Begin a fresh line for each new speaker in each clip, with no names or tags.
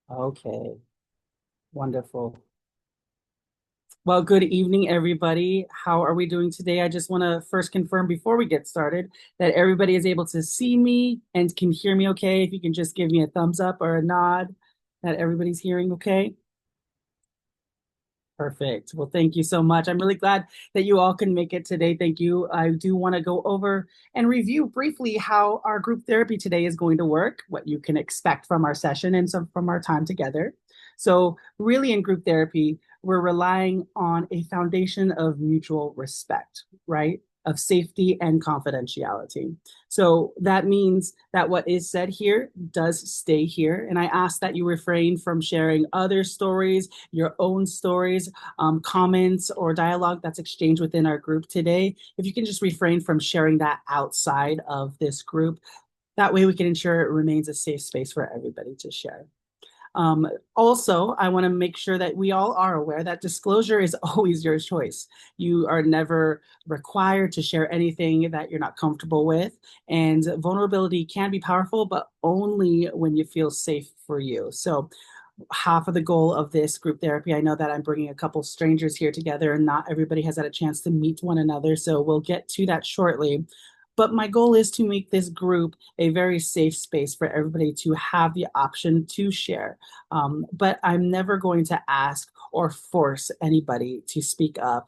Okay, wonderful. Well, good evening, everybody. How are we doing today? I just want to first confirm before we get started that everybody is able to see me and can hear me okay. If you can just give me a thumbs up or a nod that everybody's hearing okay. Perfect. Well, thank you so much. I'm really glad that you all can make it today. Thank you. I do want to go over and review briefly how our group therapy today is going to work, what you can expect from our session and some from our time together. So, really, in group therapy, we're relying on a foundation of mutual respect, right? Of safety and confidentiality. So that means that what is said here does stay here. And I ask that you refrain from sharing other stories, your own stories, comments, or dialogue that's exchanged within our group today. If you can just refrain from sharing that outside of this group, that way we can ensure it remains a safe space for everybody to share. Also, I want to make sure that we all are aware that disclosure is always your choice. You are never required to share anything that you're not comfortable with. And vulnerability can be powerful, but only when you feel safe for you. So, half of the goal of this group therapy, I know that I'm bringing a couple strangers here together and not everybody has had a chance to meet one another. So, we'll get to that shortly. But my goal is to make this group a very safe space for everybody to have the option to share. But I'm never going to ask or force anybody to speak up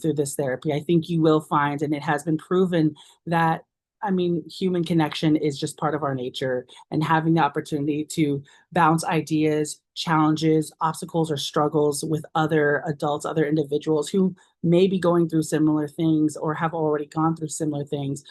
through this therapy. I think you will find, and it has been proven that. I mean, human connection is just part of our nature, and having the opportunity to bounce ideas, challenges, obstacles, or struggles with other adults, other individuals who may be going through similar things or have already gone through similar things.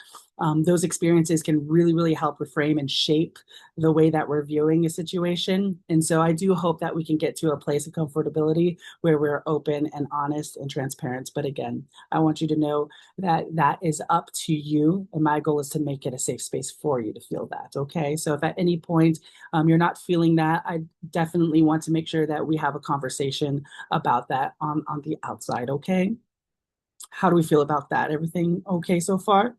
Those experiences can really, really help reframe and shape the way that we're viewing a situation. And so I do hope that we can get to a place of comfortability where we're open and honest and transparent. But again, I want you to know that that is up to you. And my goal is to make it a safe space for you to feel that. Okay. So if at any point you're not feeling that, I definitely want to make sure that we have a conversation about that on the outside. Okay. How do we feel about that? Everything okay so far?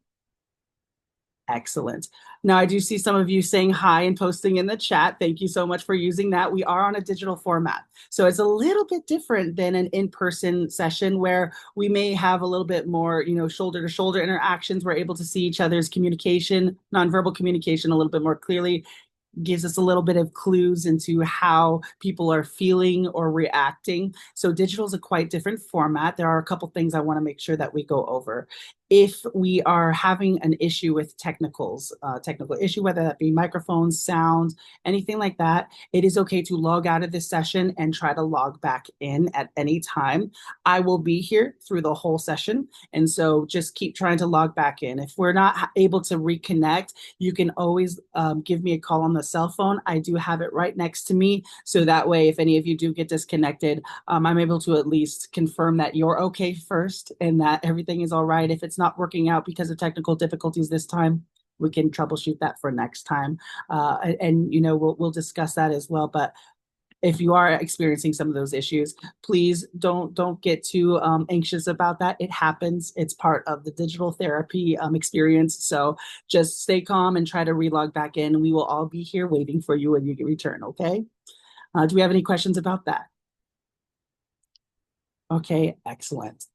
Excellent. Now, I do see some of you saying hi and posting in the chat. Thank you so much for using that. We are on a digital format. So it's a little bit different than an in-person session where we may have a little bit more, shoulder to shoulder interactions. We're able to see each other's communication, nonverbal communication a little bit more clearly, gives us a little bit of clues into how people are feeling or reacting. So digital is a quite different format. There are a couple things I want to make sure that we go over. If we are having an issue with technical issue, whether that be microphones, sound, anything like that, it is okay to log out of this session and try to log back in at any time. I will be here through the whole session. And so just keep trying to log back in. If we're not able to reconnect, you can always give me a call on the cell phone. I do have it right next to me. So that way, if any of you do get disconnected, I'm able to at least confirm that you're okay first and that everything is all right. If it's not working out because of technical difficulties this time, we can troubleshoot that for next time. We'll discuss that as well. But if you are experiencing some of those issues, please don't get too anxious about that. It happens. It's part of the digital therapy experience. So just stay calm and try to relog back in. We will all be here waiting for you when you return. Okay. Do we have any questions about that? Okay, excellent.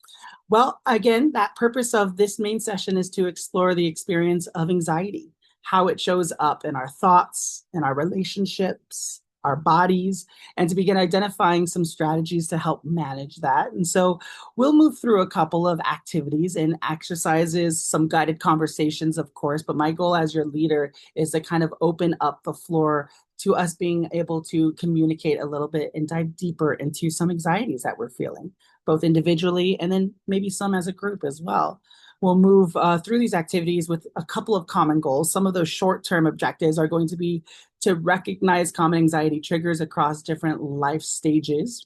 Well, again, that purpose of this main session is to explore the experience of anxiety, how it shows up in our thoughts, in our relationships, our bodies, and to begin identifying some strategies to help manage that. And so we'll move through a couple of activities and exercises, some guided conversations, of course, but my goal as your leader is to kind of open up the floor to us being able to communicate a little bit and dive deeper into some anxieties that we're feeling, both individually and then maybe some as a group as well. We'll move through these activities with a couple of common goals. Some of those short-term objectives are going to be to recognize common anxiety triggers across different life stages.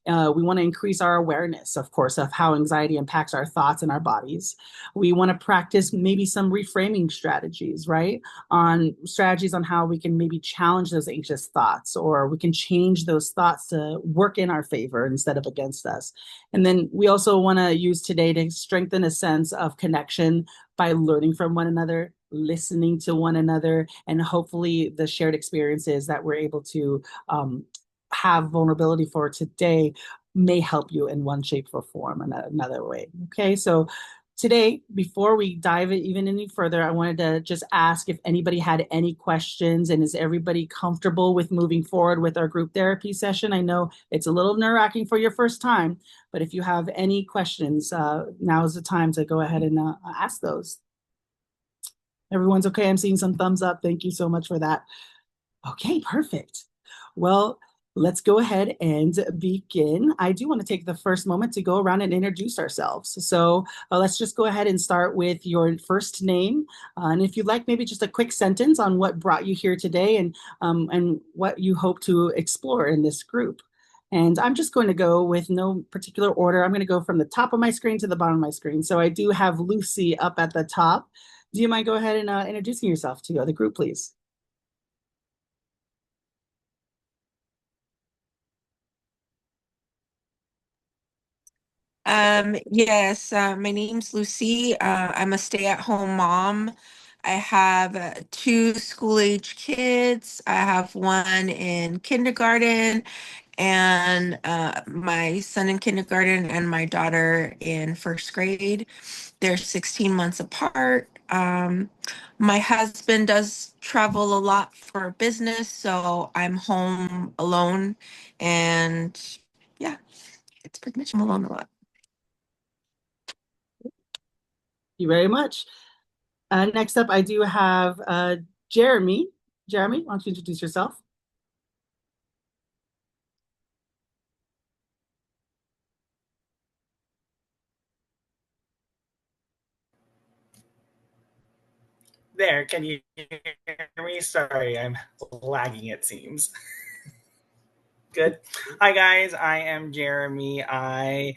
We want to increase our awareness, of course, of how anxiety impacts our thoughts and our bodies. We want to practice maybe some reframing strategies, right? On strategies on how we can maybe challenge those anxious thoughts, or we can change those thoughts to work in our favor instead of against us. And then we also want to use today to strengthen a sense of connection by learning from one another, listening to one another, and hopefully the shared experiences that we're able to have vulnerability for today may help you in one shape or form and another way. Okay, so today, before we dive even any further, I wanted to just ask if anybody had any questions, and is everybody comfortable with moving forward with our group therapy session? I know it's a little nerve-wracking for your first time, but if you have any questions, now is the time to go ahead and ask those. Everyone's okay. I'm seeing some thumbs up. Thank you so much for that. Okay, perfect. Well, let's go ahead and begin. I do want to take the first moment to go around and introduce ourselves. So let's just go ahead and start with your first name. And if you'd like, maybe just a quick sentence on what brought you here today and what you hope to explore in this group. And I'm just going to go with no particular order. I'm going to go from the top of my screen to the bottom of my screen. So I do have Lucy up at the top. Do you mind go ahead and introducing yourself to the group, please?
Yes, my name's Lucy. I'm a stay-at-home mom. I have two school-age kids. I have one in kindergarten and my son in kindergarten and my daughter in first grade. They're 16 months apart. My husband does travel a lot for business, so I'm home alone. And yeah, it's pretty much I'm alone a lot.
You very much. Next up, I do have Jeremy. Jeremy, why don't you introduce yourself?
There, can you hear me? Sorry, I'm lagging, it seems. Good. Hi, guys. I am Jeremy. I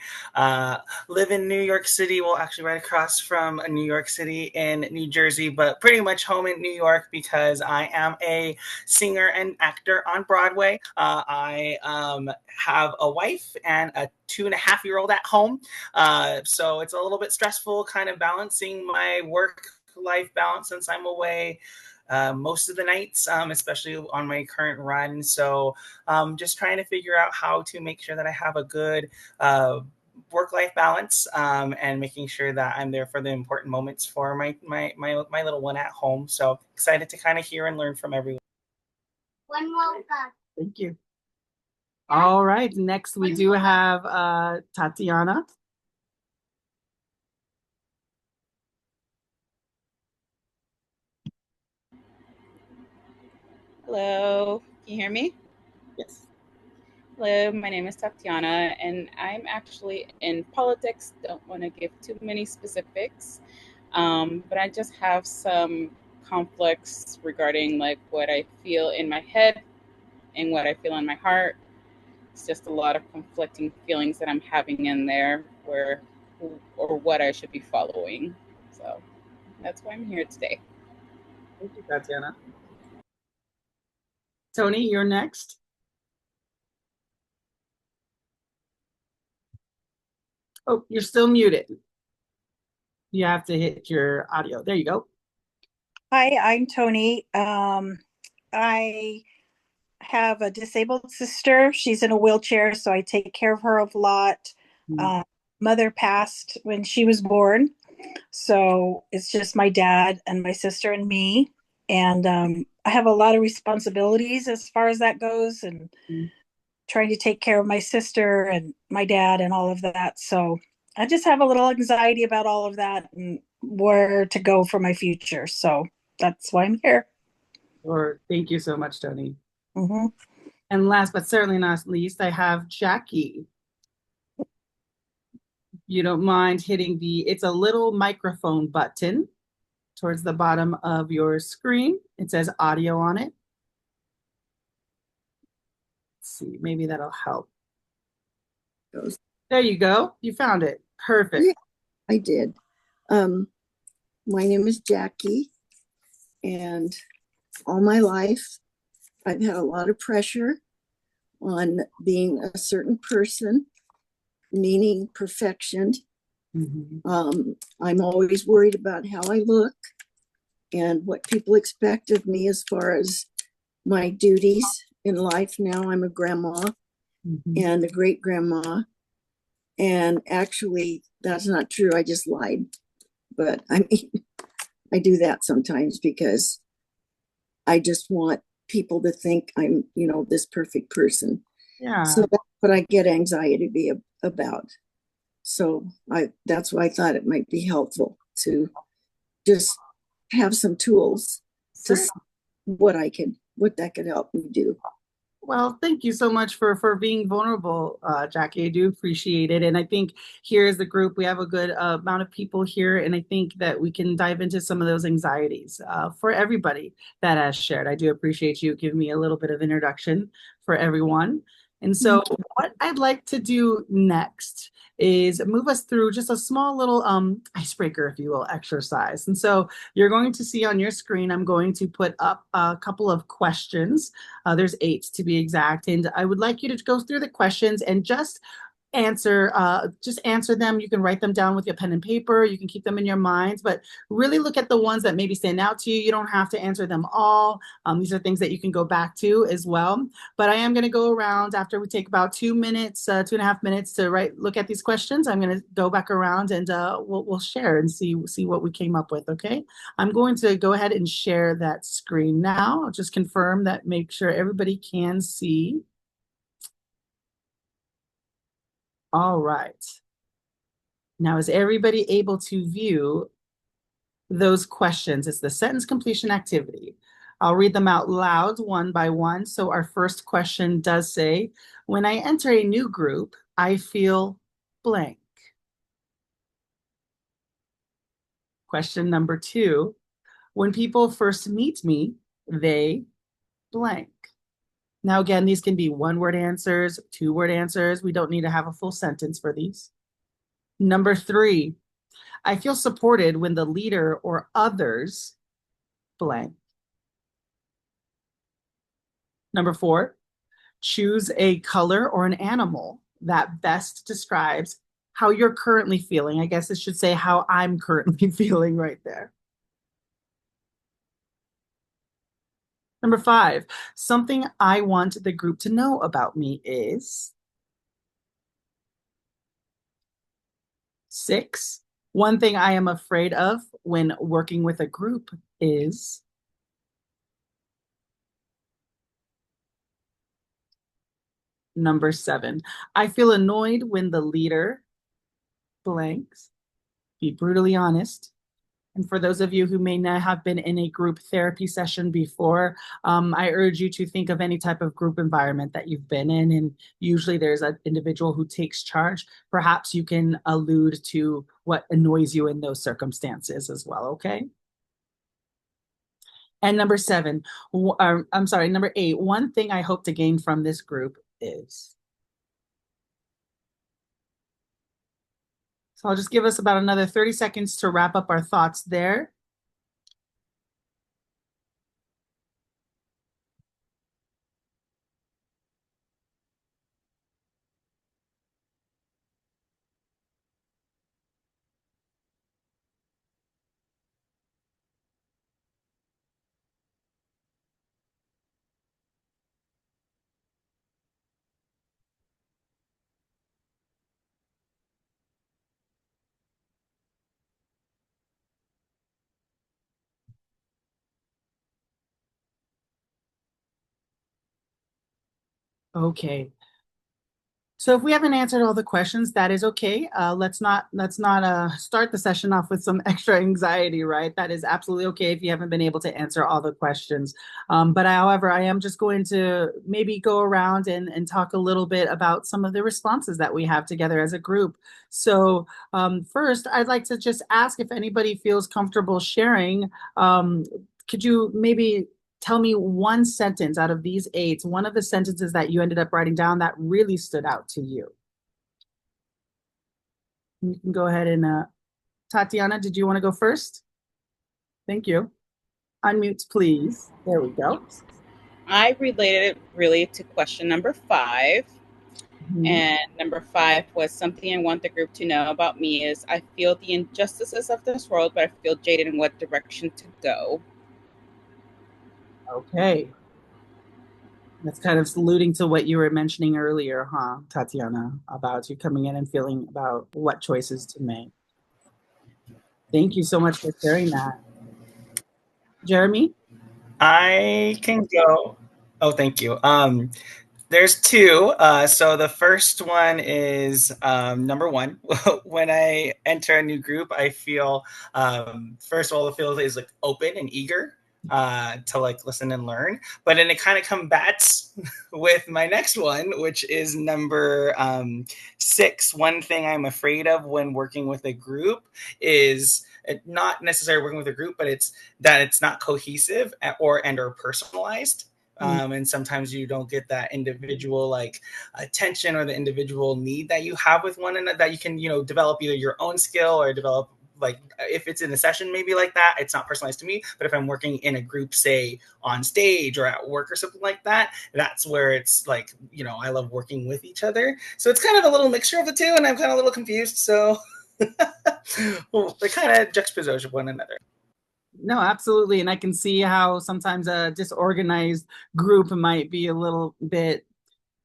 live in New York City. Well, actually, right across from New York City in New Jersey, but pretty much home in New York because I am a singer and actor on Broadway. I have a wife and a 2.5-year-old at home. So it's a little bit stressful kind of balancing my work life balance since I'm away most of the nights, especially on my current run. So just trying to figure out how to make sure that I have a good work-life balance and making sure that I'm there for the important moments for my little one at home. So excited to kind of hear and learn from everyone.
One more. Thank you. All right. Next, we do have Tatiana.
Hello, can you hear me?
Yes.
Hello, my name is Tatiana, and I'm actually in politics. Don't want to give too many specifics, but I just have some conflicts regarding like what I feel in my head and what I feel in my heart. It's just a lot of conflicting feelings that I'm having in there, where or what I should be following. So that's why I'm here today.
Thank you, Tatiana. Tony, you're next. Oh, you're still muted. You have to hit your audio. There you go.
Hi, I'm Tony. I have a disabled sister. She's in a wheelchair, so I take care of her a lot. Mother passed when she was born, so it's just my dad and my sister and me. And I have a lot of responsibilities as far as that goes, and trying to take care of my sister and my dad and all of that. So I just have a little anxiety about all of that and where to go for my future. So that's why I'm here.
Or thank you so much, Tony.
Mm-hmm.
And last but certainly not least, I have Jackie. You don't mind hitting it's a little microphone button towards the bottom of your screen. It says audio on it. Let's see, maybe that'll help. There you go. You found it. Perfect.
Yeah, I did. My name is Jackie, and all my life I've had a lot of pressure on being a certain person, meaning perfection. I'm always worried about how I look and what people expect of me as far as my duties in life now. I'm a grandma and a great grandma. And actually, that's not true. I just lied. But I mean, I do that sometimes because I just want people to think I'm, this perfect person.
Yeah.
So that's what I get anxiety about. So that's why I thought it might be helpful to just have some tools to see what that could help me do.
Well, thank you so much for being vulnerable, Jackie. I do appreciate it. And I think here as the group, we have a good amount of people here. And I think that we can dive into some of those anxieties for everybody that has shared. I do appreciate you giving me a little bit of introduction for everyone. And so what I'd like to do next is move us through just a small little icebreaker, if you will, exercise. And so you're going to see on your screen, I'm going to put up a couple of questions. There's 8 to be exact. And I would like you to go through the questions and just answer them. You can write them down with your pen and paper. You can keep them in your minds, but really look at the ones that maybe stand out to you. You don't have to answer them all. These are things that you can go back to as well. But I am going to go around after we take about 2 minutes, 2.5 minutes to look at these questions. I'm going to go back around and we'll share and see what we came up with. Okay. I'm going to go ahead and share that screen now. I'll just confirm that, make sure everybody can see. All right. Now, is everybody able to view those questions? It's the sentence completion activity. I'll read them out loud one by one. So our first question does say, when I enter a new group, I feel blank. Question number 2, when people first meet me, they blank. Now, again, these can be 1-word answers, 2-word answers. We don't need to have a full sentence for these. Number 3, I feel supported when the leader or others blank. Number 4, choose a color or an animal that best describes how you're currently feeling. I guess it should say how I'm currently feeling right there. Number 5, something I want the group to know about me is. 6, one thing I am afraid of when working with a group is. Number 7, I feel annoyed when the leader blanks. Be brutally honest. And for those of you who may not have been in a group therapy session before, I urge you to think of any type of group environment that you've been in. And usually there's an individual who takes charge. Perhaps you can allude to what annoys you in those circumstances as well, okay? And number 8, one thing I hope to gain from this group is. So I'll just give us about another 30 seconds to wrap up our thoughts there. Okay. So if we haven't answered all the questions, that is okay. Let's not start the session off with some extra anxiety, right? That is absolutely okay if you haven't been able to answer all the questions. However, I am just going to maybe go around and talk a little bit about some of the responses that we have together as a group. So first, I'd like to just ask if anybody feels comfortable sharing. Could you maybe tell me one sentence out of these 8, one of the sentences that you ended up writing down that really stood out to you? You can go ahead and, Tatiana, did you want to go first? Thank you. Unmute, please. There we go.
I related it really to question number 5. And number 5 was something I want the group to know about me is I feel the injustices of this world, but I feel jaded in what direction to go.
Okay. That's kind of alluding to what you were mentioning earlier, huh, Tatiana, about you coming in and feeling about what choices to make. Thank you so much for sharing that. Jeremy?
I can go. Oh, thank you. There's two. So the first one is number one. When I enter a new group, I feel first of all, the feel is like open and eager to like listen and learn. But then it kind of combats with my next one, which is number six. One thing I'm afraid of when working with a group is not necessarily working with a group, but it's that it's not cohesive or personalized. And sometimes you don't get that individual like attention or the individual need that you have with one another, that you can develop either your own skill or develop, like if it's in a session maybe like that, it's not personalized to me. But if I'm working in a group, say on stage or at work or something like that, that's where it's like, I love working with each other. So it's kind of a little mixture of the two, and I'm kind of a little confused. So well, they kind of juxtapose one another.
No, absolutely. And I can see how sometimes a disorganized group might be a little bit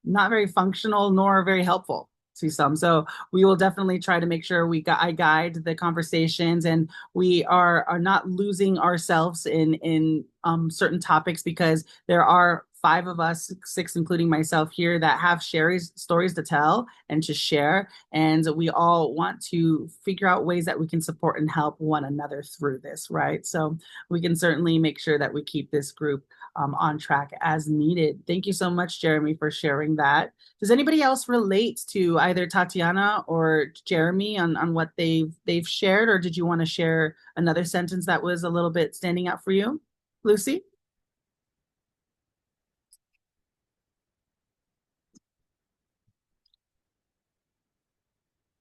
not very functional nor very helpful to some. So we will definitely try to make sure I guide the conversations, and we are not losing ourselves in certain topics, because there are five of us, six including myself here, that have stories to tell and to share, and we all want to figure out ways that we can support and help one another through this, right? So we can certainly make sure that we keep this group on track as needed. Thank you so much, Jeremy, for sharing that. Does anybody else relate to either Tatiana or Jeremy on what they've shared, or did you want to share another sentence that was a little bit standing out for you, Lucy?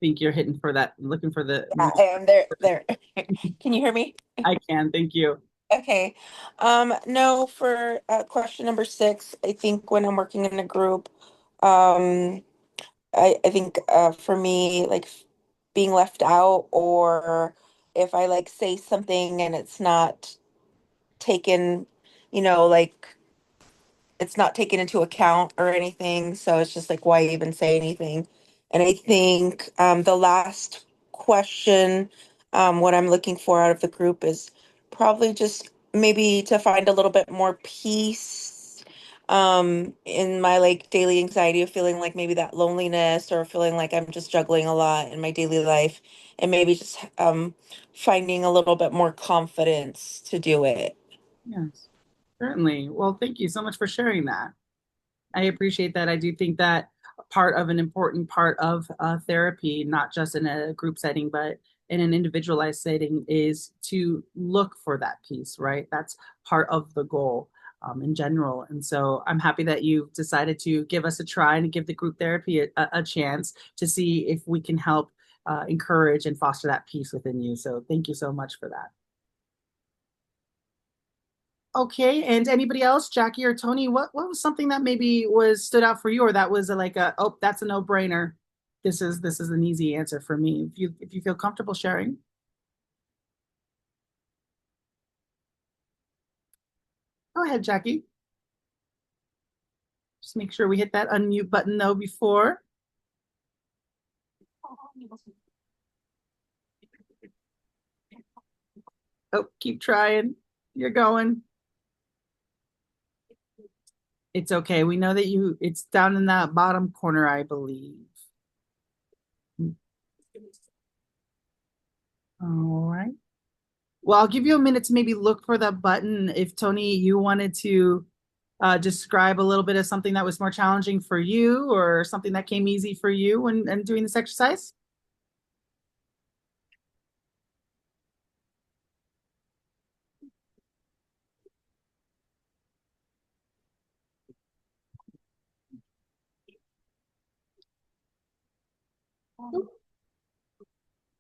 Think you're hitting for that, looking for the.
Yeah, I am there. Can you hear me?
I can. Thank you.
Okay. No, for question number six, I think when I'm working in a group, um, I think for me, like being left out, or if I like say something and it's not taken, like it's not taken into account or anything. So it's just like, why even say anything? And I think the last question, what I'm looking for out of the group is probably just maybe to find a little bit more peace in my like daily anxiety of feeling like maybe that loneliness, or feeling like I'm just juggling a lot in my daily life, and maybe just finding a little bit more confidence to do it.
Yes, certainly. Well, thank you so much for sharing that. I appreciate that. I do think that part of an important part of therapy, not just in a group setting, but in an individualized setting, is to look for that peace, right? That's part of the goal in general. And so I'm happy that you decided to give us a try and give the group therapy a chance to see if we can help encourage and foster that peace within you. So thank you so much for that. Okay, and anybody else, Jackie or Tony, what was something that maybe was stood out for you, or that was like oh, that's a no-brainer. This is an easy answer for me. If you feel comfortable sharing. Go ahead, Jackie. Just make sure we hit that unmute button though before. Oh, keep trying. You're going. It's okay. We know that it's down in that bottom corner, I believe. All right. Well, I'll give you a minute to maybe look for that button. If Tony, you wanted to describe a little bit of something that was more challenging for you, or something that came easy for you when doing this exercise.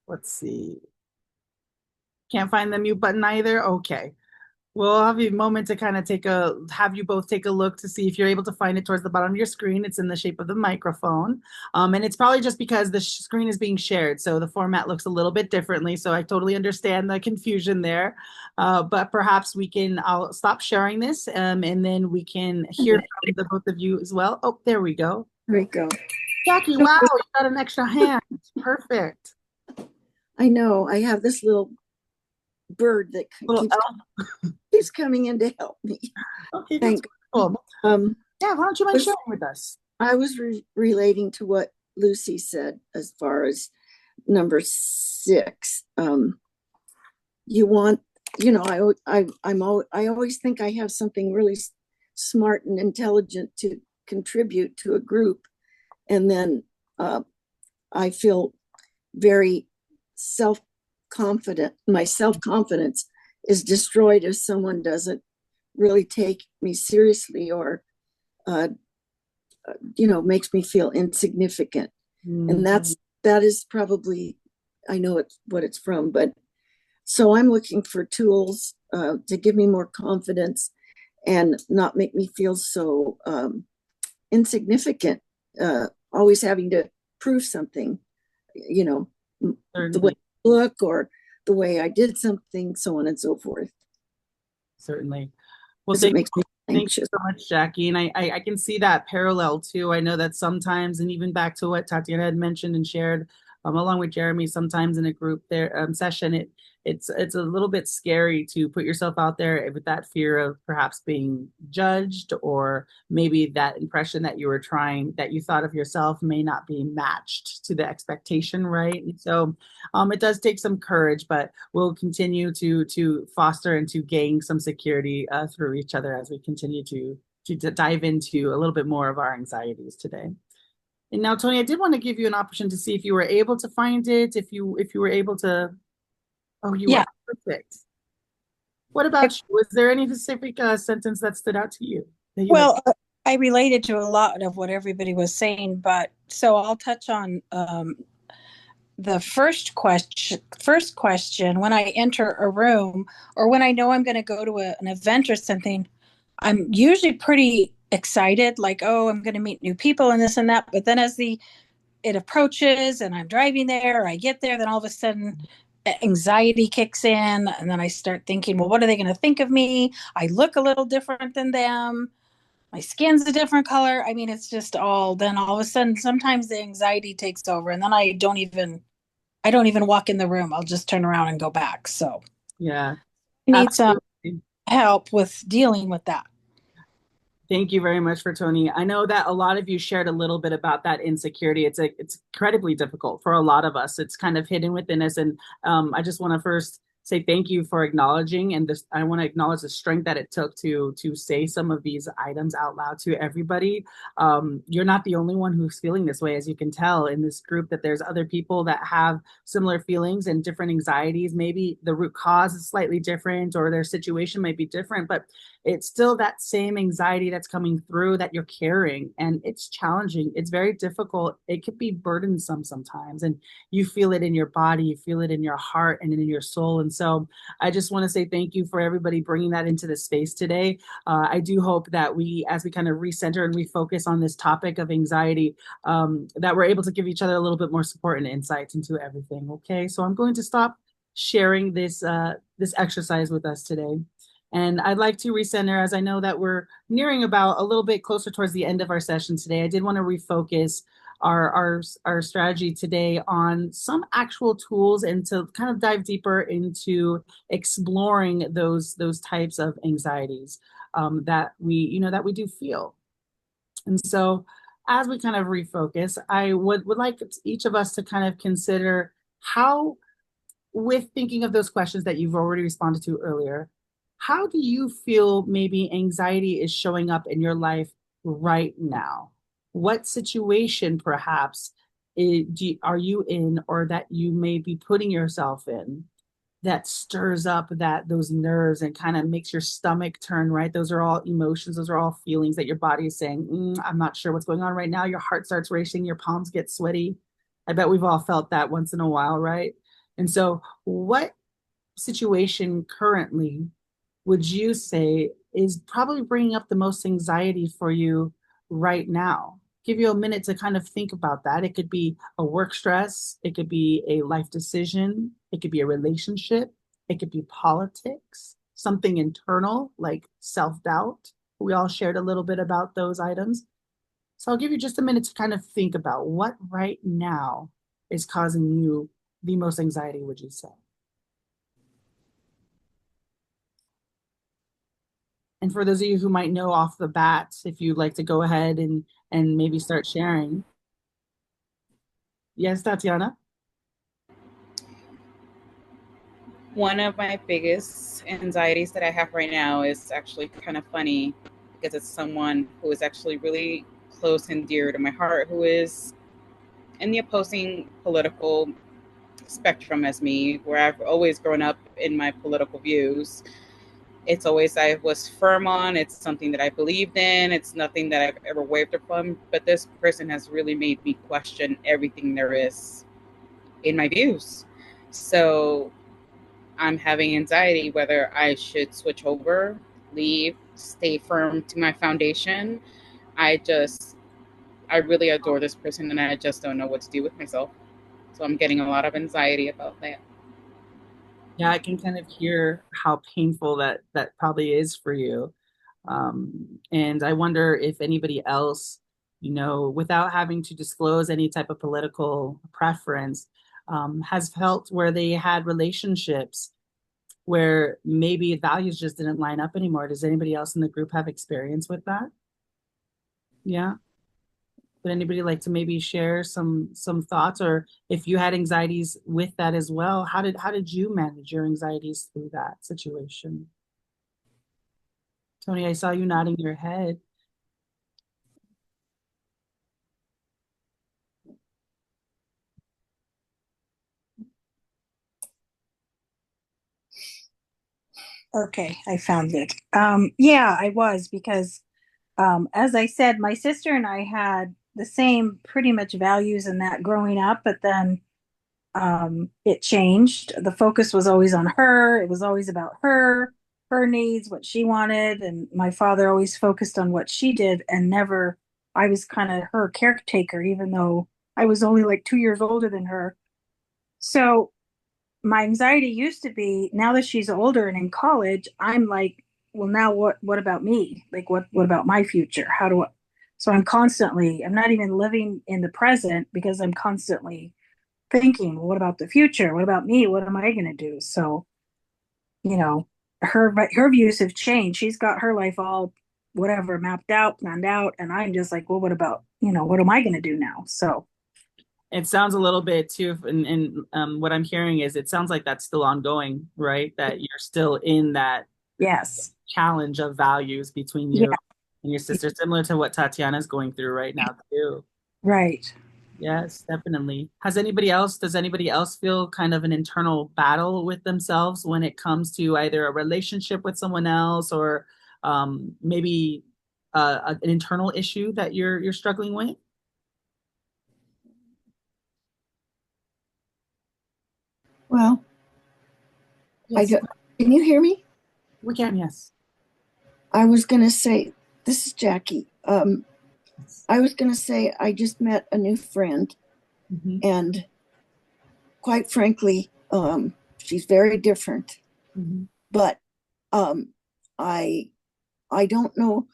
Let's see. Can't find the mute button either. Okay. We'll have a moment to kind of have you both take a look to see if you're able to find it towards the bottom of your screen. It's in the shape of the microphone. And it's probably just because the screen is being shared. So the format looks a little bit differently. So I totally understand the confusion there. But perhaps I'll stop sharing this and then we can hear from the both of you as well. Oh, there we go.
There we go.
Jackie, wow, you got an extra hand. Perfect.
I know. I have this little bird that keeps coming in to help me.
Okay, that's cool. Yeah, why don't you mind sharing with us?
I was relating to what Lucy said as far as number 6. You want, I always think I have something really smart and intelligent to contribute to a group, and then I feel very self-confident. My self-confidence is destroyed if someone doesn't really take me seriously or makes me feel insignificant. Mm-hmm. And that is probably, I know it's what it's from, but so I'm looking for tools to give me more confidence and not make me feel so insignificant, always having to prove something, the way I look or the way I did something, so on and so forth.
Certainly. Well, thank you so much, Jackie. And I can see that parallel too. I know that sometimes, and even back to what Tatiana had mentioned and shared, along with Jeremy, sometimes in a group session, it's a little bit scary to put yourself out there with that fear of perhaps being judged, or maybe that impression that you thought of yourself may not be matched to the expectation, right? And so it does take some courage, but we'll continue to foster and to gain some security through each other as we continue to dive into a little bit more of our anxieties today. And now, Tony, I did want to give you an option to see if you were able to find it, if you were able to. Oh, you are perfect. What about you? Was there any specific sentence that stood out to you?
I related to a lot of what everybody was saying, but so I'll touch on the first question. When I enter a room or when I know I'm going to go to an event or something, I'm usually pretty excited, like, oh, I'm going to meet new people and this and that. But then as it approaches and I'm driving there, I get there, then all of a sudden anxiety kicks in. And then I start thinking, well, what are they going to think of me? I look a little different than them. My skin's a different color. I mean, it's just then all of a sudden, sometimes the anxiety takes over and then I don't even walk in the room. I'll just turn around and go back. So
yeah,
I need some help with dealing with that.
Thank you very much for Tony. I know that a lot of you shared a little bit about that insecurity. It's incredibly difficult for a lot of us. It's kind of hidden within us. And I just want to first say thank you for acknowledging, and I want to acknowledge the strength that it took to say some of these items out loud to everybody. You're not the only one who's feeling this way, as you can tell in this group, that there's other people that have similar feelings and different anxieties. Maybe the root cause is slightly different or their situation might be different, but it's still that same anxiety that's coming through that you're carrying, and it's challenging. It's very difficult. It could be burdensome sometimes, and you feel it in your body, you feel it in your heart and in your soul. And so I just want to say thank you for everybody bringing that into the space today. I do hope that as we kind of recenter and refocus on this topic of anxiety, that we're able to give each other a little bit more support and insights into everything. Okay, so I'm going to stop sharing this exercise with us today. And I'd like to recenter, as I know that we're nearing about a little bit closer towards the end of our session today. I did want to refocus our strategy today on some actual tools and to kind of dive deeper into exploring those types of anxieties that we do feel. And so as we kind of refocus, I would like each of us to kind of consider how, with thinking of those questions that you've already responded to earlier, how do you feel maybe anxiety is showing up in your life right now? What situation perhaps are you in, or that you may be putting yourself in, that stirs up those nerves and kind of makes your stomach turn, right? Those are all emotions. Those are all feelings that your body is saying, I'm not sure what's going on right now. Your heart starts racing, your palms get sweaty. I bet we've all felt that once in a while, right? And so what situation currently would you say is probably bringing up the most anxiety for you right now? Give you a minute to kind of think about that. It could be a work stress, it could be a life decision, it could be a relationship, it could be politics, something internal like self doubt. We all shared a little bit about those items. So I'll give you just a minute to kind of think about what right now is causing you the most anxiety, would you say? And for those of you who might know off the bat, if you'd like to go ahead and maybe start sharing. Yes, Tatiana?
One of my biggest anxieties that I have right now is actually kind of funny because it's someone who is actually really close and dear to my heart, who is in the opposing political spectrum as me, where I've always grown up in my political views. It's always I was firm on. It's something that I believed in. It's nothing that I've ever wavered from. But this person has really made me question everything there is in my views. So I'm having anxiety whether I should switch over, leave, stay firm to my foundation. I just, I really adore this person and I just don't know what to do with myself. So I'm getting a lot of anxiety about that.
Yeah, I can kind of hear how painful that probably is for you. And I wonder if anybody else, without having to disclose any type of political preference, has felt where they had relationships where maybe values just didn't line up anymore. Does anybody else in the group have experience with that? Yeah. Would anybody like to maybe share some thoughts, or if you had anxieties with that as well, how did you manage your anxieties through that situation? Tony, I saw you nodding your head.
Okay, I found it. Yeah, I was because, as I said, my sister and I had the same pretty much values in that growing up, but then it changed. The focus was always on her. It was always about her, her needs, what she wanted, and my father always focused on what she did, and never. I was kind of her caretaker, even though I was only like 2 years older than her. So my anxiety used to be now that she's older and in college, I'm like, well, now what about me? Like what about my future? How do I so I'm not even living in the present because I'm constantly thinking, well, what about the future? What about me? What am I gonna do? So, you know, her views have changed. She's got her life all whatever mapped out, planned out, and I'm just like, well, what about, what am I gonna do now? So
It sounds a little bit too, and what I'm hearing is it sounds like that's still ongoing, right? That you're still in that
yes.
challenge of values between
Yeah,
you and your sister, similar to what Tatiana's going through right now too.
right.
Yes, definitely. Does anybody else feel kind of an internal battle with themselves when it comes to either a relationship with someone else or maybe an internal issue that you're struggling with?
Well,
Yes,
can you hear me?
we can, yes.
I was going to say, this is Jackie. I was going to say, I just met a new friend,
Mhm,
and quite frankly, she's very different.
mhm,
But um, I I don't know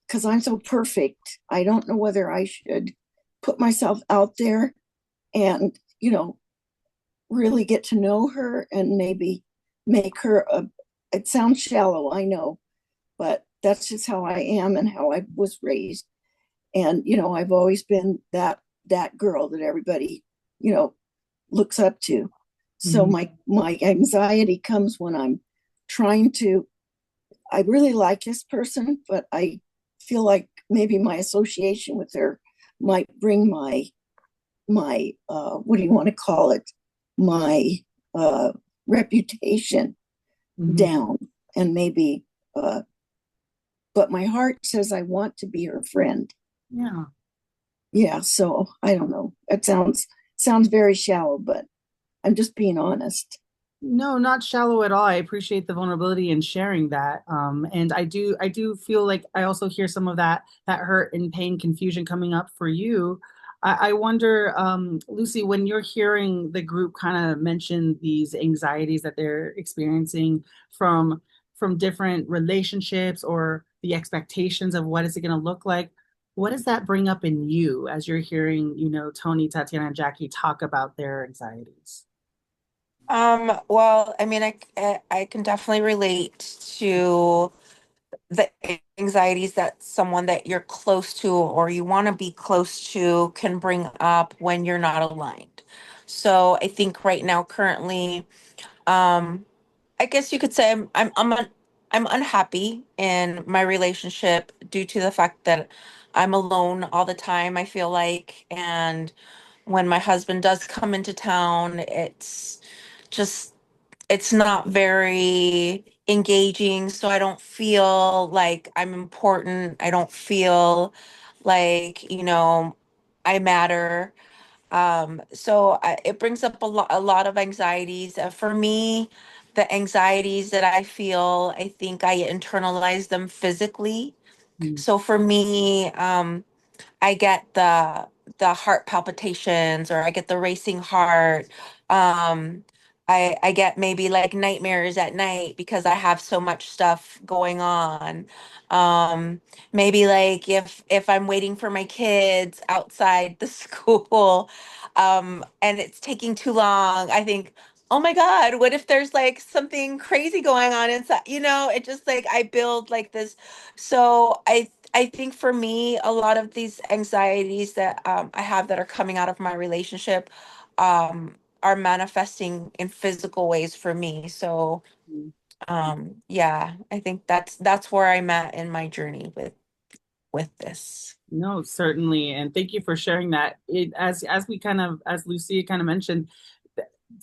because I'm so perfect. I don't know whether I should put myself out there and really get to know her and maybe make her a. It sounds shallow, I know, but that's just how I am and how I was raised. And I've always been that girl that everybody you know looks up to. So
mhm.
my anxiety comes when I'm trying to. I really like this person, but I feel like maybe my association with her might bring my what do you want to call it, my uh reputation
Mhm.
down, and maybe but my heart says I want to be her friend.
Yeah.
Yeah, so I don't know. It sounds very shallow, but I'm just being honest.
No, not shallow at all. I appreciate the vulnerability and sharing that. And I do feel like I also hear some of that hurt and pain, confusion coming up for you. I wonder, Lucy, when you're hearing the group kind of mention these anxieties that they're experiencing from from different relationships or the expectations of what is it going to look like, what does that bring up in you as you're hearing, Tony, Tatiana, and Jackie talk about their anxieties?
Well, I mean, I can definitely relate to the anxieties that someone that you're close to or you want to be close to can bring up when you're not aligned. So I think right now, currently, um, I guess you could say I'm unhappy in my relationship due to the fact that I'm alone all the time, I feel like, and when my husband does come into town, just it's not very engaging, so I don't feel like I'm important. I don't feel like, I matter. It brings up a lot of anxieties. For me, the anxieties that I feel, I think I internalize them physically.
Mm,
So for me, I get the heart palpitations, or I get the racing heart. Um, I get maybe like nightmares at night because I have so much stuff going on. Maybe like if I'm waiting for my kids outside the school, and it's taking too long, I think, oh my God, what if there's like something crazy going on inside? It just like I build like this. So I think for me, a lot of these anxieties that I have that are coming out of my relationship are manifesting in physical ways for me. So
mm.
yeah, I think that's where I'm at in my journey with this.
No, certainly, and thank you for sharing that. As we kind of, as Lucy kind of mentioned,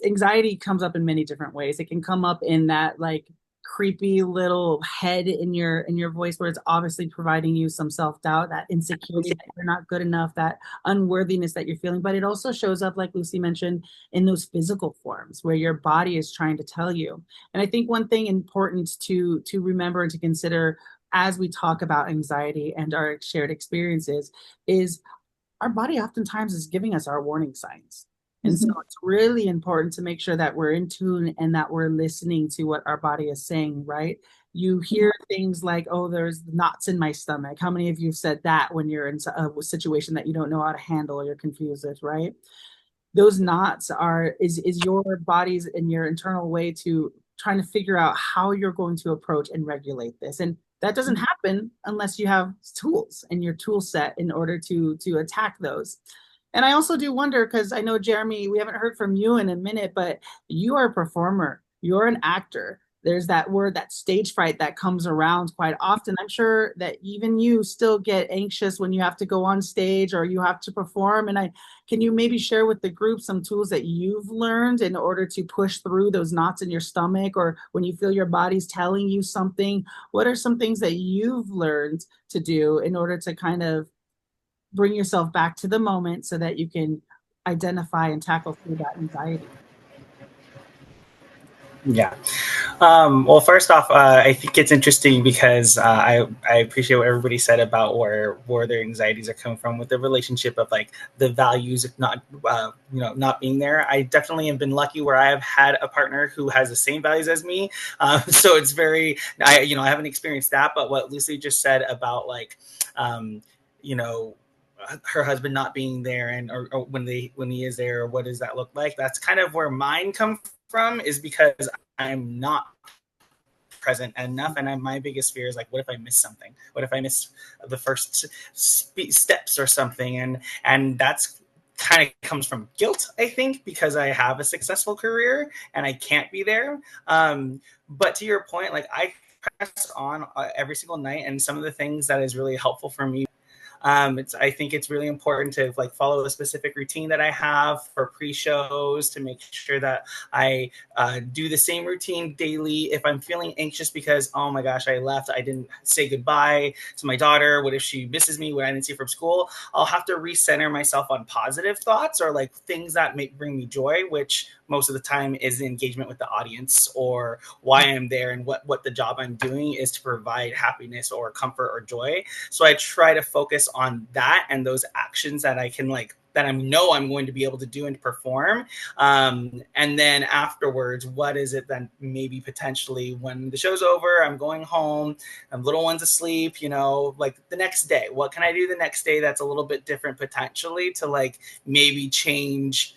anxiety comes up in many different ways. It can come up in that like creepy little head in your voice where it's obviously providing you some self-doubt, that insecurity that you're not good enough, that unworthiness that you're feeling. But it also shows up, like Lucy mentioned, in those physical forms where your body is trying to tell you. And I think one thing important to remember and to consider as we talk about anxiety and our shared experiences is our body oftentimes is giving us our warning signs. And so it's really important to make sure that we're in tune and that we're listening to what our body is saying, right? You hear things like, oh, there's knots in my stomach. How many of you have said that when you're in a situation that you don't know how to handle or you're confused with, right? Those knots is your body's and your internal way to trying to figure out how you're going to approach and regulate this. And that doesn't happen unless you have tools and your tool set in order to attack those. And I also do wonder, because I know, Jeremy, we haven't heard from you in a minute, but you are a performer, you're an actor. There's that word, that stage fright that comes around quite often. I'm sure that even you still get anxious when you have to go on stage or you have to perform. And can you maybe share with the group some tools that you've learned in order to push through those knots in your stomach, or when you feel your body's telling you something? What are some things that you've learned to do in order to kind of bring yourself back to the moment so that you can identify and tackle through that anxiety?
Yeah. Well, first off, I think it's interesting because I appreciate what everybody said about where their anxieties are coming from with the relationship of like the values not not being there. I definitely have been lucky where I have had a partner who has the same values as me. So it's very I haven't experienced that, but what Lucy just said about like you know her husband not being there, and or when he is there, what does that look like? That's kind of where mine come from, is because I'm not present enough, and my biggest fear is like, what if I miss something? What if I miss the first steps or something? And that's kind of comes from guilt, I think, because I have a successful career and I can't be there. But to your point, like I press on every single night, and some of the things that is really helpful for me, I think it's really important to like follow a specific routine that I have for pre-shows to make sure that I do the same routine daily. If I'm feeling anxious because, oh my gosh, I left, I didn't say goodbye to my daughter, what if she misses me when I didn't see her from school? I'll have to recenter myself on positive thoughts or like things that bring me joy, which most of the time is the engagement with the audience, or why I'm there, and what the job I'm doing is to provide happiness or comfort or joy. So I try to focus on that and those actions that I can that I know I'm going to be able to do and perform. And then afterwards, what is it then maybe potentially when the show's over, I'm going home, and little one's asleep, like the next day, what can I do the next day that's a little bit different potentially to maybe change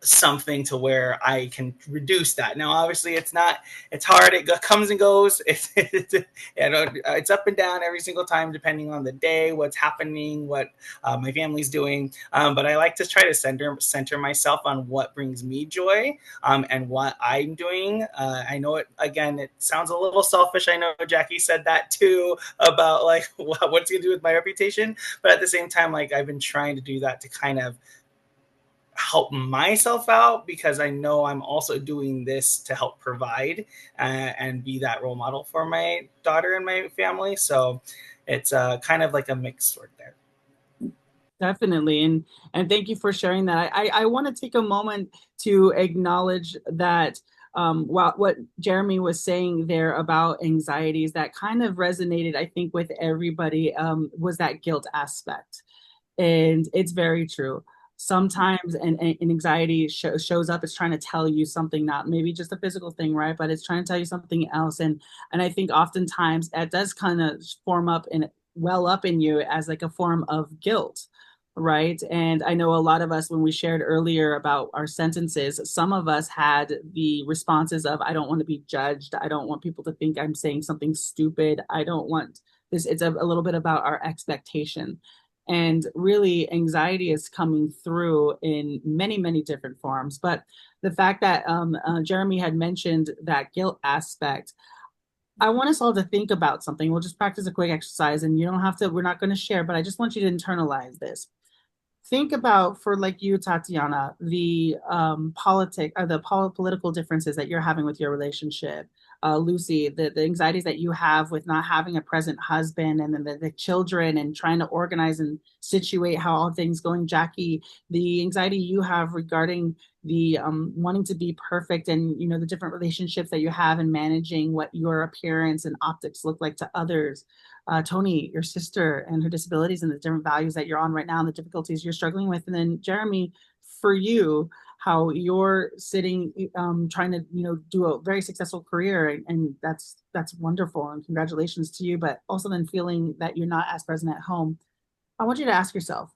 something to where I can reduce that. Now, obviously, it's hard. It comes and goes. It's up and down every single time, depending on the day, what's happening, what my family's doing. But I like to try to center myself on what brings me joy, and what I'm doing. I know it sounds a little selfish. I know Jackie said that too about what's going to do with my reputation. But at the same time, I've been trying to do that to kind of help myself out, because I know I'm also doing this to help provide and be that role model for my daughter and my family. So it's kind of like a mix sort there.
Definitely. And thank you for sharing that. I want to take a moment to acknowledge that what Jeremy was saying there about anxieties that kind of resonated, I think, with everybody, was that guilt aspect. And it's very true. Sometimes an anxiety shows up, it's trying to tell you something, not maybe just a physical thing, right? But it's trying to tell you something else. And I think oftentimes that does kind of form up and well up in you as like a form of guilt. Right. And I know a lot of us, when we shared earlier about our sentences, some of us had the responses of, I don't want to be judged. I don't want people to think I'm saying something stupid. I don't want this. It's a little bit about our expectation. And really, anxiety is coming through in many, many different forms. But the fact that Jeremy had mentioned that guilt aspect, I want us all to think about something. We'll just practice a quick exercise, and you don't have to, we're not going to share, but I just want you to internalize this. Think about, for like you, Tatiana, the political differences that you're having with your relationship. Lucy, the anxieties that you have with not having a present husband, and then the children, and trying to organize and situate how all things going. Jackie, the anxiety you have regarding the wanting to be perfect, and the different relationships that you have, and managing what your appearance and optics look like to others. Tony, your sister, and her disabilities, and the different values that you're on right now, and the difficulties you're struggling with. And then Jeremy, for you, how you're sitting, trying to, do a very successful career, and that's wonderful, and congratulations to you. But also then feeling that you're not as present at home. I want you to ask yourself,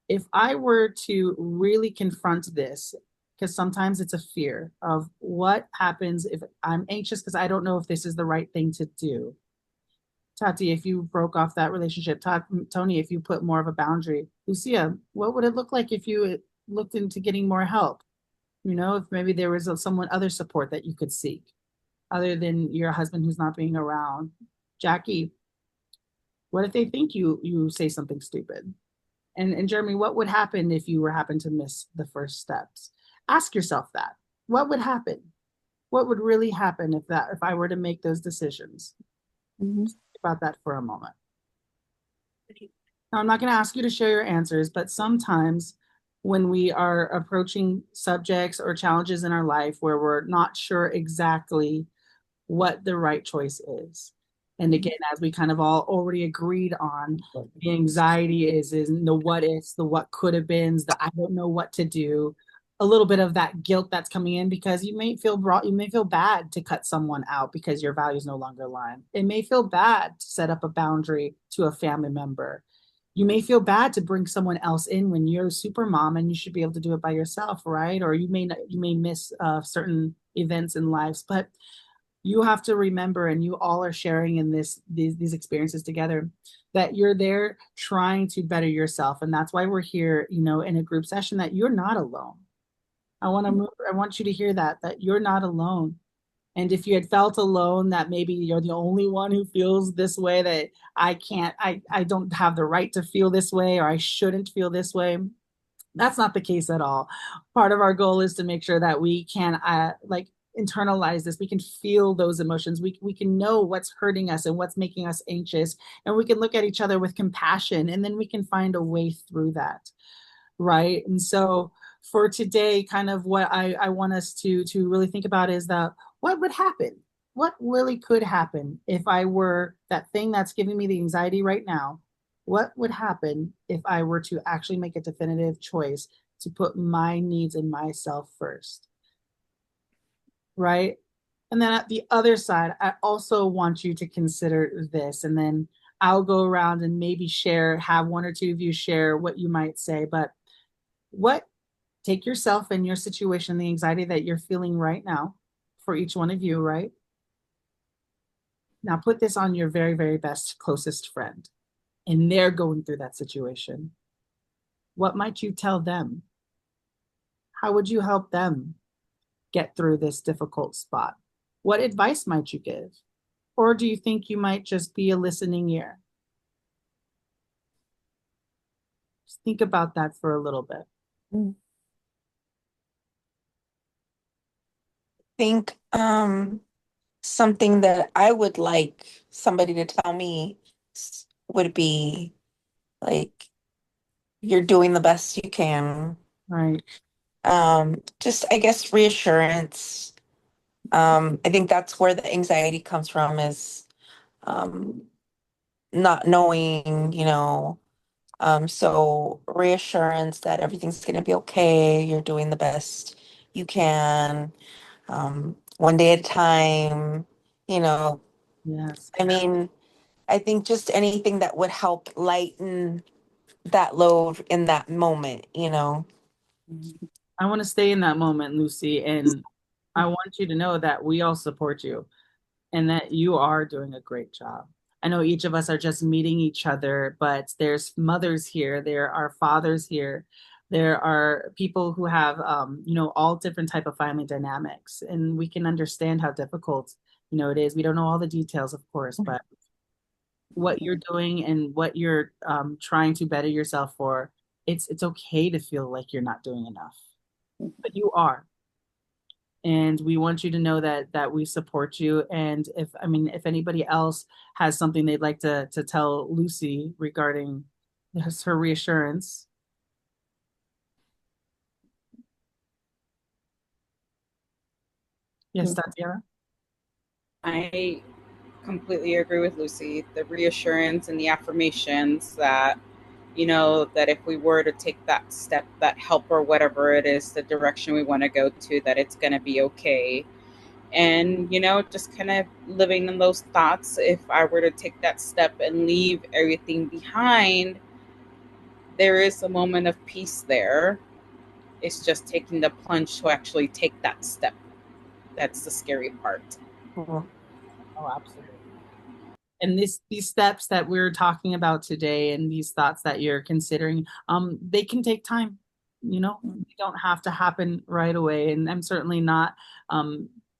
if I were to really confront this, because sometimes it's a fear of what happens if I'm anxious because I don't know if this is the right thing to do. Tati, if you broke off that relationship, Tony, if you put more of a boundary, Lucia, what would it look like if you looked into getting more help? If maybe there was someone other support that you could seek other than your husband who's not being around. Jackie, what if they think you say something stupid? And Jeremy, what would happen if you happen to miss the first steps? Ask yourself that. What would happen? What would really happen if I were to make those decisions? Mm-hmm. About that for a moment. Now, I'm not going to ask you to share your answers, but sometimes when we are approaching subjects or challenges in our life where we're not sure exactly what the right choice is. And again, as we kind of all already agreed on, the anxiety is the what ifs, the what could have been, the I don't know what to do. A little bit of that guilt that's coming in, because you may feel bad to cut someone out because your values no longer align. It may feel bad to set up a boundary to a family member. You may feel bad to bring someone else in when you're a super mom and you should be able to do it by yourself, right? Or you may miss certain events in lives, but you have to remember, and you all are sharing in these experiences together, that you're there trying to better yourself. And that's why we're here, in a group session, that you're not alone. I want you to hear that you're not alone. And if you had felt alone, that maybe you're the only one who feels this way, that I don't have the right to feel this way, or I shouldn't feel this way. That's not the case at all. Part of our goal is to make sure that we can internalize this. We can feel those emotions. We can know what's hurting us and what's making us anxious. And we can look at each other with compassion, and then we can find a way through that. Right. And so for today, kind of what I want us to really think about is that what would happen? What really could happen if I were that thing that's giving me the anxiety right now? What would happen if I were to actually make a definitive choice to put my needs and myself first? Right? And then at the other side, I also want you to consider this, and then I'll go around and maybe share, have one or two of you share what you might say. But what, take yourself and your situation, the anxiety that you're feeling right now for each one of you, right? Now put this on your very, very best, closest friend, and they're going through that situation. What might you tell them? How would you help them get through this difficult spot? What advice might you give? Or do you think you might just be a listening ear? Just think about that for a little bit.
I think something that I would like somebody to tell me would be like, you're doing the best you can.
Right.
Just, I guess, reassurance. I think that's where the anxiety comes from, is um, not knowing, so reassurance that everything's going to be okay. You're doing the best you can, one day at a time, you know.
Yes.
I mean, I think just anything that would help lighten that load in that moment.
I want to stay in that moment, Lucy, and I want you to know that we all support you and that you are doing a great job. I know each of us are just meeting each other, but there's mothers here, there are fathers here, there are people who have, all different type of family dynamics, and we can understand how difficult, it is. We don't know all the details, of course, but what you're doing and what you're trying to better yourself for, it's okay to feel like you're not doing enough, but you are, and we want you to know that we support you. And if anybody else has something they'd like to tell Lucy regarding her reassurance. Yes, Tatiana.
I completely agree with Lucy. The reassurance and the affirmations that, that if we were to take that step, that help, or whatever it is, the direction we want to go to, that it's going to be okay. And, just kind of living in those thoughts. If I were to take that step and leave everything behind, there is a moment of peace there. It's just taking the plunge to actually take that step. That's the scary part.
Oh, absolutely. And these steps that we're talking about today and these thoughts that you're considering, they can take time. They don't have to happen right away. And I'm certainly not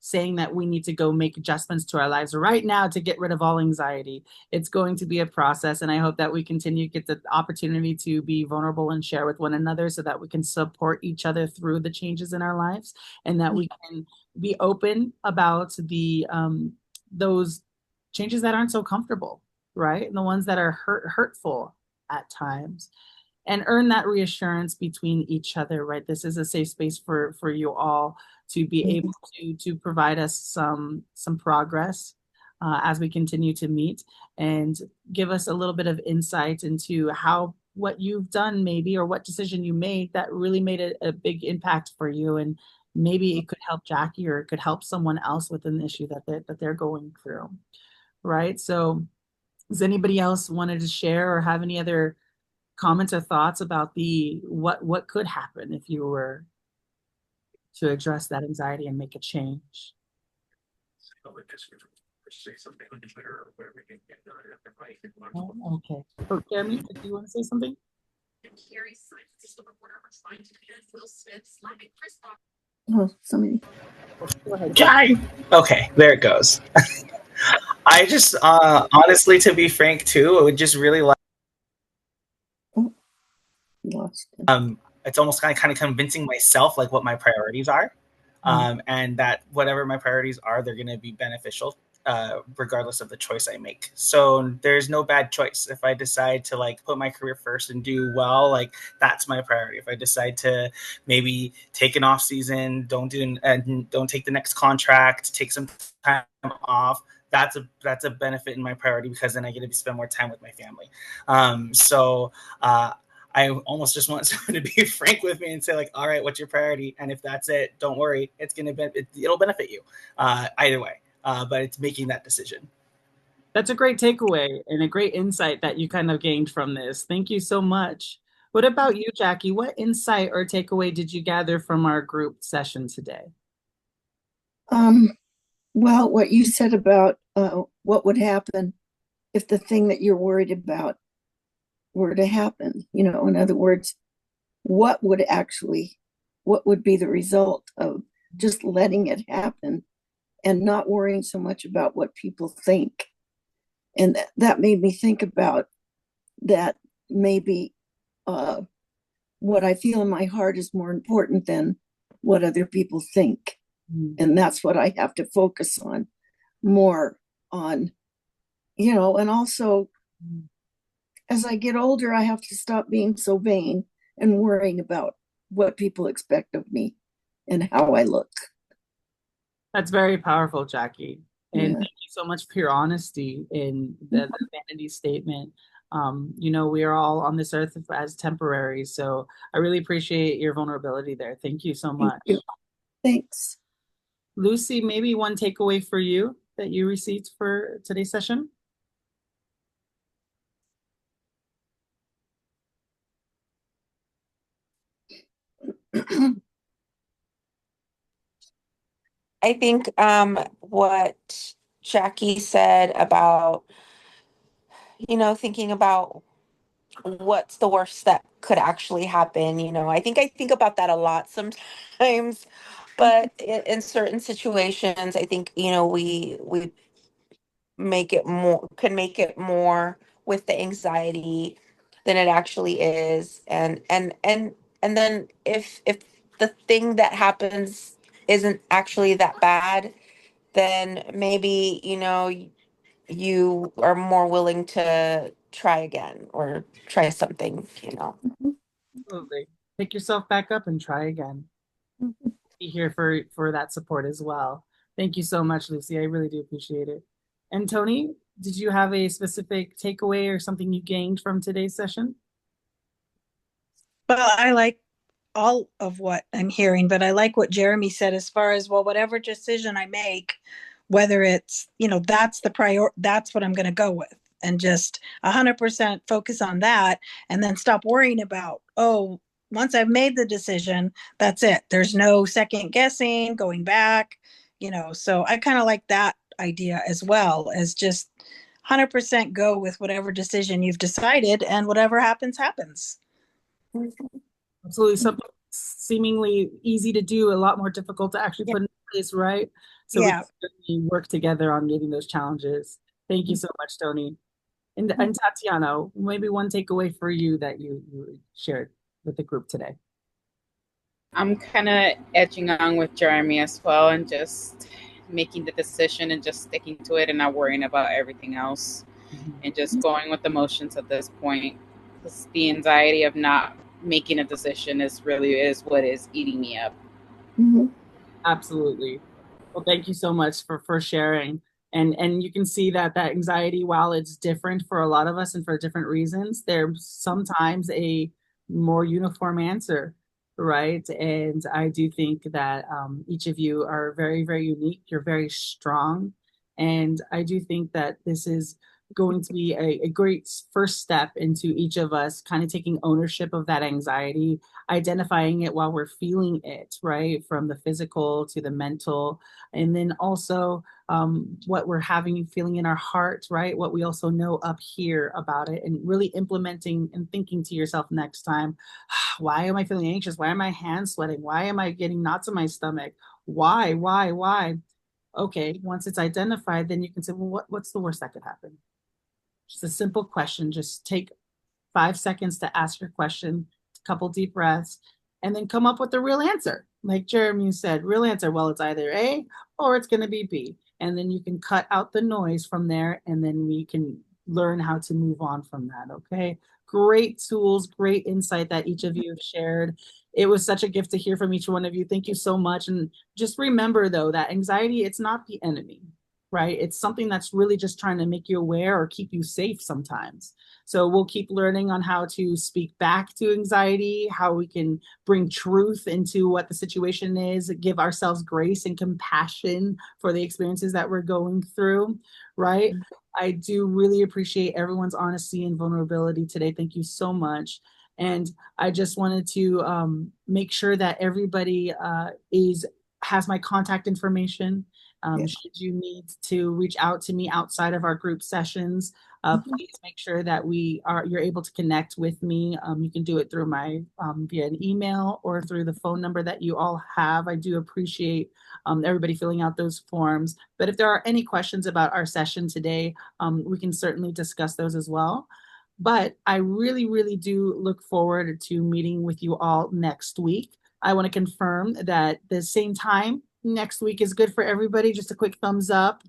saying that we need to go make adjustments to our lives right now to get rid of all anxiety. It's going to be a process, and I hope that we continue to get the opportunity to be vulnerable and share with one another so that we can support each other through the changes in our lives, and that we can be open about the those changes that aren't so comfortable, right? And the ones that are hurtful at times, and earn that reassurance between each other, right? This is a safe space for you all to be able to provide us some progress as we continue to meet, and give us a little bit of insight into how what you've done maybe, or what decision you made that really made a big impact for you, and maybe it could help Jackie, or it could help someone else with an issue that they're going through, right? So does anybody else wanted to share or have any other comments or thoughts about the what could happen if you were to address that anxiety and make a change? Oh, okay. So Jeremy, do you want to say something?
Oh, so many.
Go ahead.
Jai. Okay, there it goes. I just honestly, to be frank too, I would just really like
Lost it.
it's almost kind of convincing myself like what my priorities are, and that whatever my priorities are, they're going to be beneficial regardless of the choice I make. So there's no bad choice. If I decide to like put my career first and do well, like that's my priority. If I decide to maybe take an off season, don't take the next contract, take some time off, that's a benefit in my priority, because then I get to spend more time with my family. I almost just want someone to be frank with me and say like, all right, what's your priority? And if that's it, don't worry, it'll benefit you either way. But it's making that decision.
That's a great takeaway and a great insight that you kind of gained from this. Thank you so much. What about you, Jackie? What insight or takeaway did you gather from our group session today?
Well, what you said about what would happen if the thing that you're worried about were to happen. In other words, what would be the result of just letting it happen and not worrying so much about what people think. And that made me think about that maybe what I feel in my heart is more important than what other people think. And that's what I have to focus on more on, and also as I get older, I have to stop being so vain and worrying about what people expect of me and how I look.
That's very powerful, Jackie. And
Yeah.
thank you so much for your honesty in the vanity statement. We are all on this earth as temporary. So I really appreciate your vulnerability there. Thank you so much.
Thank you. Thanks.
Lucy, maybe one takeaway for you that you received for today's session?
I think what Jackie said about, thinking about what's the worst that could actually happen, I think about that a lot sometimes, but in certain situations, I think, we make it more with the anxiety than it actually is. And then if the thing that happens isn't actually that bad, then maybe, you are more willing to try again or try something.
Absolutely. Pick yourself back up and try again. Be here for that support as well. Thank you so much, Lucy. I really do appreciate it. And Tony, did you have a specific takeaway or something you gained from today's session?
Well, I like all of what I'm hearing, but I like what Jeremy said as far as, well, whatever decision I make, whether it's, that's what I'm going to go with, and just 100% focus on that, and then stop worrying about, oh, once I've made the decision, that's it. There's no second guessing, going back, so I kind of like that idea as well, as just 100% go with whatever decision you've decided, and whatever happens, happens.
Absolutely. Something seemingly easy to do, a lot more difficult to actually put in place, right? So we
Yeah.
can work together on meeting those challenges. Thank you so much, Tony. And Tatiana, maybe one takeaway for you that you shared with the group today.
I'm kind of edging on with Jeremy as well, and just making the decision and just sticking to it and not worrying about everything else, and just going with emotions at this point. Because the anxiety of not making a decision is what is eating me up.
Absolutely. Well, thank you so much for sharing. And you can see that anxiety, while it's different for a lot of us and for different reasons, there's sometimes a more uniform answer, right? And I do think that each of you are very, very unique. You're very strong. And I do think that this is going to be a great first step into each of us kind of taking ownership of that anxiety, identifying it while we're feeling it, right? From the physical to the mental, and then also what we're feeling in our heart, right? What we also know up here about it, and really implementing and thinking to yourself next time, why am I feeling anxious? Why are my hands sweating? Why am I getting knots in my stomach? Why? Okay, once it's identified, then you can say, well, what's the worst that could happen? Just a simple question. Just take 5 seconds to ask your question, a couple deep breaths, and then come up with the real answer. Like Jeremy said, real answer. Well, it's either A or it's going to be B. and then you can cut out the noise from there, and then we can learn how to move on from that. Okay. Great tools, great insight that each of you have shared. It was such a gift to hear from each one of you. Thank you so much. And just remember, though, that anxiety, it's not the enemy, right? It's something that's really just trying to make you aware or keep you safe sometimes. So we'll keep learning on how to speak back to anxiety, how we can bring truth into what the situation is, give ourselves grace and compassion for the experiences that we're going through, right? I do really appreciate everyone's honesty and vulnerability today. Thank you so much. And I just wanted to make sure that everybody has my contact information. Should you need to reach out to me outside of our group sessions, please make sure that you're able to connect with me. You can do it through my via an email or through the phone number that you all have. I do appreciate everybody filling out those forms. But if there are any questions about our session today, we can certainly discuss those as well. But I really, really do look forward to meeting with you all next week. I want to confirm that the same time next week is good for everybody. Just a quick thumbs up.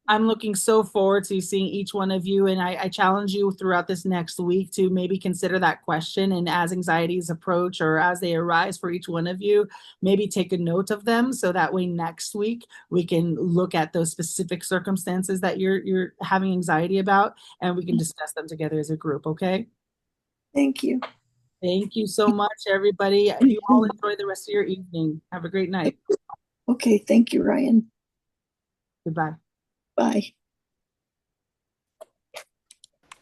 I'm looking so forward to seeing each one of you, and I challenge you throughout this next week to maybe consider that question, and as anxieties approach or as they arise for each one of you, maybe take a note of them so that way next week we can look at those specific circumstances that you're having anxiety about, and we can discuss them together as a group. Okay?
Thank you.
Thank you so much, everybody. You all enjoy the rest of your evening. Have a great night.
Okay, thank you, Ryan.
Goodbye.
Bye.